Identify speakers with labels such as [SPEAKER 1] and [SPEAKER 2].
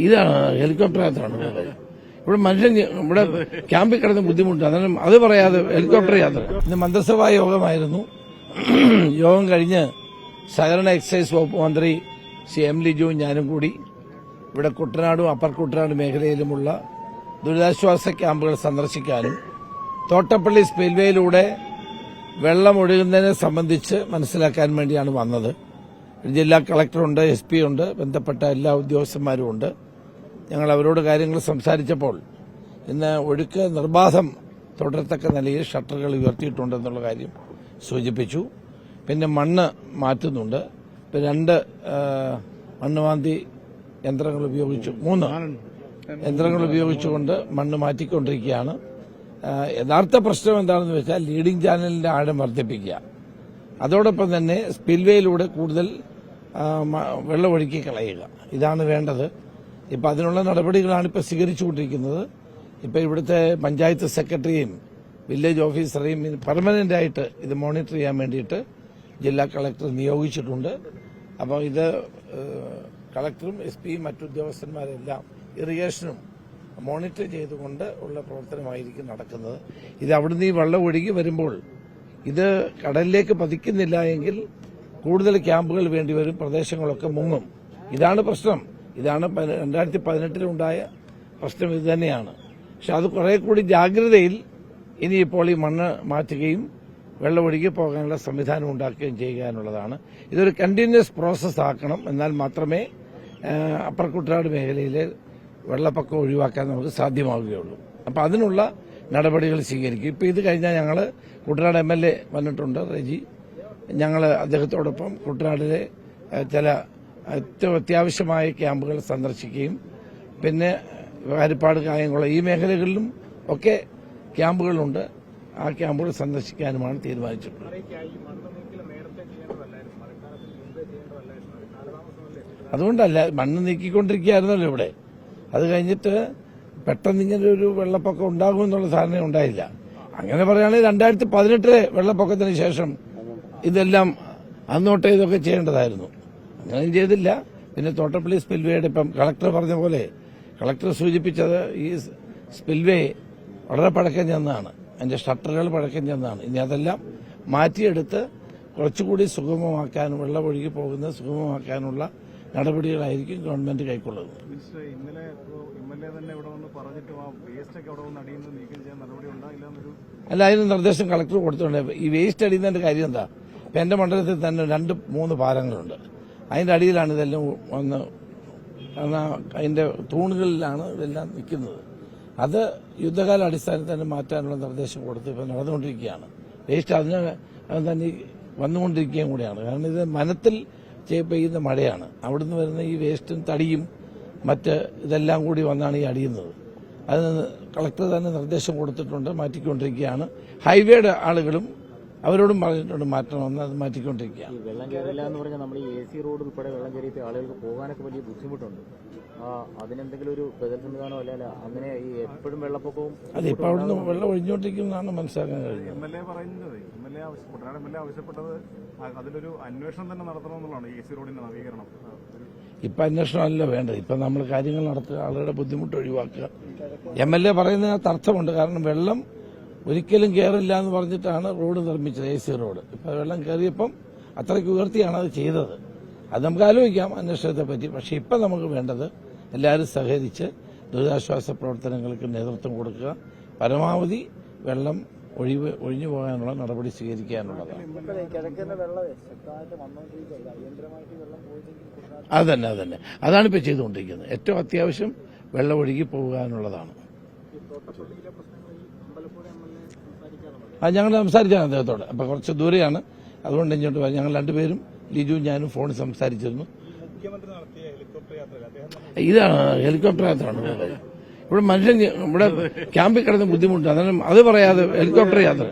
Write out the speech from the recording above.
[SPEAKER 1] ഇതാണ് ഹെലികോപ്റ്റർ യാത്രയാണ്. ഇവിടെ മനുഷ്യൻ ഇവിടെ ക്യാമ്പിൽ കിടന്ന് ബുദ്ധിമുട്ട്, അതാണ് അത് പറയാതെ ഹെലികോപ്റ്റർ യാത്ര. ഇന്ന് മന്ത്രിസഭാ യോഗമായിരുന്നു. യോഗം കഴിഞ്ഞ് സഹകരണ എക്സൈസ് വകുപ്പ് മന്ത്രി ശ്രീ എം ലിജുവും ഞാനും കൂടി ഇവിടെ കുട്ടനാടും അപ്പർ കുട്ടനാട് മേഖലയിലുമുള്ള ദുരിതാശ്വാസ ക്യാമ്പുകൾ സന്ദർശിക്കാനും തോട്ടപ്പള്ളി സ്പിൽവേയിലൂടെ വെള്ളം ഒഴുകുന്നതിനെ സംബന്ധിച്ച് മനസ്സിലാക്കാൻ വേണ്ടിയാണ് വന്നത്. ജില്ലാ കളക്ടറുണ്ട്, എസ് പി ഉണ്ട്, ബന്ധപ്പെട്ട എല്ലാ ഉദ്യോഗസ്ഥന്മാരും ഉണ്ട്. ഞങ്ങൾ അവരോട് കാര്യങ്ങൾ സംസാരിച്ചപ്പോൾ ഇന്ന് ഒഴുക്ക് നിർബാധം തുടരത്തക്ക നിലയിൽ ഷട്ടറുകൾ ഉയർത്തിയിട്ടുണ്ടെന്നുള്ള കാര്യം സൂചിപ്പിച്ചു. പിന്നെ മണ്ണ് മാറ്റുന്നുണ്ട്. ഇപ്പം 2 മണ്ണുമാന്തി യന്ത്രങ്ങൾ ഉപയോഗിച്ചു, 3 യന്ത്രങ്ങൾ ഉപയോഗിച്ചുകൊണ്ട് മണ്ണ് മാറ്റിക്കൊണ്ടിരിക്കുകയാണ്. യഥാർത്ഥ പ്രശ്നം എന്താണെന്ന് വെച്ചാൽ ലീഡിംഗ് ചാനലിന്റെ ആഴം വർദ്ധിപ്പിക്കുക, അതോടൊപ്പം തന്നെ സ്പിൽവേയിലൂടെ കൂടുതൽ വെള്ളമൊഴുക്കി കളയുക. ഇതാണ് വേണ്ടത്. ഇപ്പം അതിനുള്ള നടപടികളാണ് ഇപ്പോൾ സ്വീകരിച്ചുകൊണ്ടിരിക്കുന്നത്. ഇപ്പം ഇവിടുത്തെ പഞ്ചായത്ത് സെക്രട്ടറിയും വില്ലേജ് ഓഫീസറെയും പെർമനന്റായിട്ട് ഇത് മോണിറ്റർ ചെയ്യാൻ വേണ്ടിയിട്ട് ജില്ലാ കളക്ടർ നിയോഗിച്ചിട്ടുണ്ട്. അപ്പോൾ ഇത് കളക്ടറും എസ് പിയും മറ്റുദ്യോഗസ്ഥന്മാരെല്ലാം ഇറിഗേഷനും മോണിറ്റർ ചെയ്തുകൊണ്ട് ഉള്ള പ്രവർത്തനമായിരിക്കും നടക്കുന്നത്. ഇത് അവിടുന്ന് ഈ വെള്ളം ഒഴുകി വരുമ്പോൾ ഇത് കടലിലേക്ക് പതിക്കുന്നില്ല എങ്കിൽ കൂടുതൽ ക്യാമ്പുകൾ വേണ്ടിവരും, പ്രദേശങ്ങളൊക്കെ മുങ്ങും. ഇതാണ് പ്രശ്നം. ഇതാണ് 2018-ലുണ്ടായ പ്രശ്നം. ഇത് തന്നെയാണ്. പക്ഷെ അത് കുറെ കൂടി ജാഗ്രതയിൽ ഇനിയിപ്പോൾ ഈ മണ്ണ് മാറ്റുകയും വെള്ളം ഒഴുകി പോകാനുള്ള സംവിധാനം ഉണ്ടാക്കുകയും ചെയ്യുക എന്നുള്ളതാണ്. ഇതൊരു കണ്ടിന്യൂസ് പ്രോസസ് ആക്കണം. എന്നാൽ മാത്രമേ അപ്പർ കുട്ടനാട് മേഖലയിലെ വെള്ളപ്പൊക്കം ഒഴിവാക്കാൻ നമുക്ക് സാധ്യമാവുകയുള്ളൂ. അപ്പം അതിനുള്ള നടപടികൾ സ്വീകരിക്കും. ഇപ്പം ഇത് കഴിഞ്ഞാൽ ഞങ്ങൾ കുട്ടനാട് MLA വന്നിട്ടുണ്ട്, റെജി. ഞങ്ങൾ അദ്ദേഹത്തോടൊപ്പം കുട്ടനാടിലെ ചില ഏറ്റവും അത്യാവശ്യമായ ക്യാമ്പുകൾ സന്ദർശിക്കുകയും പിന്നെ ഹരിപ്പാട്, കായംകുളം ഈ മേഖലകളിലും ഒക്കെ ക്യാമ്പുകളുണ്ട്. ആ ക്യാമ്പുകൾ സന്ദർശിക്കാനുമാണ് തീരുമാനിച്ചിട്ടുള്ളത്. അതുകൊണ്ടല്ല, മണ്ണ് നീക്കിക്കൊണ്ടിരിക്കുകയായിരുന്നല്ലോ ഇവിടെ. അത് കഴിഞ്ഞിട്ട് പെട്ടെന്ന് ഇങ്ങനെ ഒരു വെള്ളപ്പൊക്കം ഉണ്ടാകുമെന്നുള്ള ധാരണ ഉണ്ടായില്ല. അങ്ങനെ പറയുകയാണെങ്കിൽ 2018 വെള്ളപ്പൊക്കത്തിന് ശേഷം ഇതെല്ലാം അന്നോട്ടേ ഇതൊക്കെ ചെയ്യേണ്ടതായിരുന്നു. അങ്ങനെയും ചെയ്തില്ല. പിന്നെ തോട്ടപ്പള്ളി സ്പിൽവേയുടെ ഇപ്പം കളക്ടർ പറഞ്ഞ പോലെ, കളക്ടർ സൂചിപ്പിച്ചത് ഈ സ്പിൽവേ വളരെ പഴക്കം ചെന്നതാണ്, അതിന്റെ ഷട്ടറുകൾ പഴക്കം ചെന്നതാണ്. ഇനി അതെല്ലാം മാറ്റിയെടുത്ത് കുറച്ചുകൂടി സുഗമമാക്കാൻ, വെള്ളം ഒഴുകി പോകുന്നത് സുഗമമാക്കാനുള്ള നടപടികളായിരിക്കും ഗവൺമെന്റ് കൈക്കൊള്ളുന്നത്. അല്ല, അതിന് നിർദ്ദേശം കളക്ടർ കൊടുത്തിട്ടുണ്ട്. ഈ വേസ്റ്റ് അടിയുന്നതിന്റെ കാര്യം എന്താ? ഇപ്പം എന്റെ മണ്ഡലത്തിൽ തന്നെ 2-3 പാലങ്ങളുണ്ട്. അതിന്റെ അടിയിലാണ് ഇതെല്ലാം വന്ന്, അതിന്റെ തൂണുകളിലാണ് ഇതെല്ലാം നിൽക്കുന്നത്. അത് യുദ്ധകാല അടിസ്ഥാനത്തിൽ തന്നെ മാറ്റാനുള്ള നിർദ്ദേശം കൊടുത്ത് ഇപ്പം നടന്നുകൊണ്ടിരിക്കുകയാണ്. വേസ്റ്റ് അതിന് തന്നെ വന്നുകൊണ്ടിരിക്കുകയും കൂടിയാണ്. കാരണം ഇത് മനത്തിൽ പെയ്യുന്ന മഴയാണ്. അവിടുന്ന് വരുന്ന ഈ വേസ്റ്റും തടിയും മറ്റ് ഇതെല്ലാം കൂടി വന്നാണ് ഈ അടിയുന്നത്. അതിന് കളക്ടർ തന്നെ നിർദ്ദേശം കൊടുത്തിട്ടുണ്ട്, മാറ്റിക്കൊണ്ടിരിക്കുകയാണ്. ഹൈവേയുടെ ആളുകളും അവരോടും പറഞ്ഞിട്ടുണ്ട് മാറ്റണമെന്ന്, അത് മാറ്റിക്കൊണ്ടിരിക്കുകയാണ്.
[SPEAKER 2] വെള്ളം കയറില്ല എന്ന് പറഞ്ഞാൽ നമ്മൾ ഈ AC റോഡ് ഉൾപ്പെടെ വെള്ളം കയറിയിട്ട് ആളുകൾക്ക് പോകാനൊക്കെ വലിയ ബുദ്ധിമുട്ടുണ്ട്. അതിനെന്തെങ്കിലും ഒരു ബദൽ സംവിധാനം അല്ല അങ്ങനെ ഈ എപ്പോഴും വെള്ളപ്പൊക്കവും
[SPEAKER 1] അതിപ്പോൾ അവിടുന്ന് വെള്ളം ഒഴിഞ്ഞുകൊണ്ടിരിക്കുന്നതാണ് മനസ്സിലാക്കാൻ കഴിയുന്നത്.
[SPEAKER 3] MLA ആവശ്യപ്പെട്ടത് അതിലൊരു അന്വേഷണം തന്നെ നടത്തണമെന്നുള്ളതാണ് AC റോഡിന്റെ നവീകരണം.
[SPEAKER 1] ഇപ്പം അന്വേഷണമല്ല വേണ്ടത്. ഇപ്പം നമ്മൾ കാര്യങ്ങൾ നടത്തുക, ആളുകളുടെ ബുദ്ധിമുട്ട് ഒഴിവാക്കുക. MLA പറയുന്നതിനകത്ത് അർത്ഥമുണ്ട്. കാരണം വെള്ളം ഒരിക്കലും കയറില്ല എന്ന് പറഞ്ഞിട്ടാണ് റോഡ് നിർമ്മിച്ചത്, AC റോഡ്. ഇപ്പം വെള്ളം കയറിയപ്പം അത്രയ്ക്ക് ഉയർത്തിയാണ് അത് ചെയ്തത്. അത് നമുക്ക് ആലോചിക്കാം അന്വേഷണത്തെ പറ്റി. പക്ഷെ ഇപ്പം നമുക്ക് വേണ്ടത് എല്ലാവരും സഹകരിച്ച് ദുരിതാശ്വാസ പ്രവർത്തനങ്ങൾക്ക് നേതൃത്വം കൊടുക്കുക, പരമാവധി വെള്ളം ഒഴിഞ്ഞു പോകാനുള്ള നടപടി സ്വീകരിക്കാനുള്ളതാണ്. അതന്നെ അതാണ് ഇപ്പോൾ ചെയ്തുകൊണ്ടിരിക്കുന്നത്. ഏറ്റവും അത്യാവശ്യം വെള്ളം ഒഴുകി പോകാനുള്ളതാണ്. ഞങ്ങൾ സംസാരിച്ചാണ് അദ്ദേഹത്തോട്. അപ്പം കുറച്ച് ദൂരെയാണ്, അതുകൊണ്ട് ഇങ്ങോട്ട് വരാം. ഞങ്ങൾ 2 പേരും, ലിജുവും ഞാനും ഫോണിൽ സംസാരിച്ചിരുന്നു. ഇതാണ് ഹെലികോപ്റ്റർ യാത്രയാണ്. ഇവിടെ മനുഷ്യൻ ഇവിടെ ക്യാമ്പിൽ കിടന്ന് ബുദ്ധിമുട്ട്, അതാണ് അത് പറയാതെ ഹെലികോപ്റ്റർ യാത്ര.